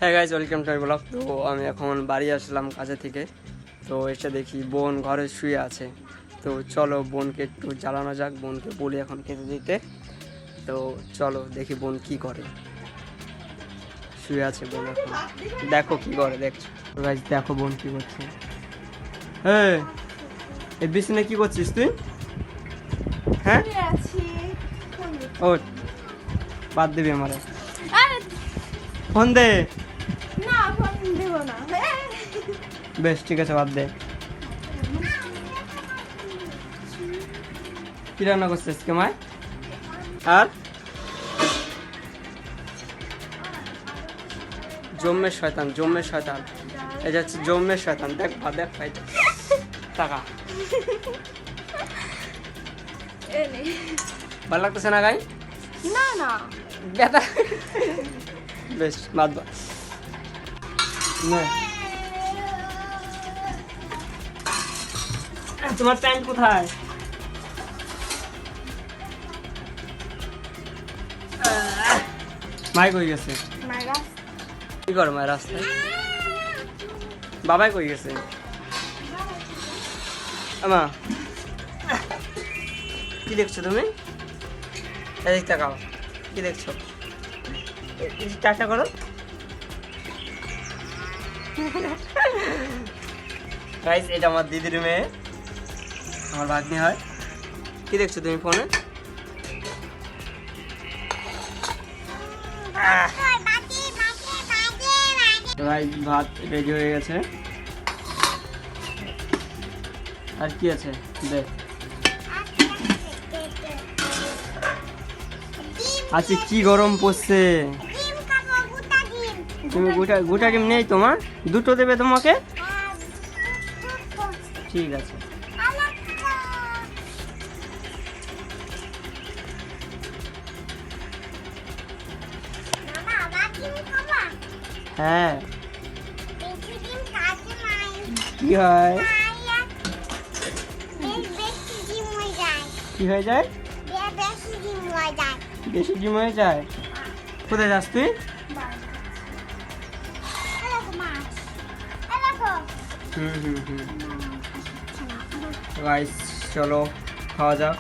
হ্যাঁ guys, welcome to my blog. তো আমি এখন বাড়ি আসলাম কাজে থেকে, তো এসে দেখি বোন ঘরে শুয়ে আছে। তো চলো বোনকে একটু জ্বালানো যাক, বোনকে বলি এখন খেতে দিতে। তো চলো দেখি বোন কি করে। শুয়ে আছে বোন এখন, দেখো কি করে, দেখছো গাইজ, দেখো বোন কি করছে। হ্যাঁ, এই বিছানায় কি করছিস তুই? হ্যাঁ, ও বাদ দিবি আমারে, ফোন দে। বেশ ঠিক আছে, বাদ দে। কি রান্না করছিস আজকে মায়? আর জম্মের শয়তান, জম্মের শয়তান, এই যে হচ্ছে জম্মের শয়তান। দেখ ভা, দেখ ভাই, টাকা ভালো লাগতেছে না গাই? না না বেটা, বেশ বাদ বা। নে। তোমার প্যান্ট কোথায়? মাই কই গেছে? কি করো মায়ের রাস্তায়? বাবাই কই গেছে? আমা কি দেখছো তুমি? এদিক তাকাও, কি দেখছো? টাটা করো। গাইস, এটা আমার দিদির মেয়ে, আমার ভাগ্নি হয়। কি দেখছো তুমি ফোনে? গাইস, ভাত রেডি হয়ে গেছে। আর কি আছে দেখ। আচ্ছা, কি গরম পড়ছে। তুমি গোটা ডিম নেই তোমার? দুটো দেবে তোমাকে? ঠিক আছে। হ্যাঁ, কি হয়? কি হয়ে যায়? বেশি ডিম হয়ে যায়। কোথায় যাস তুই? গাইস চলো খাওয়া যাক।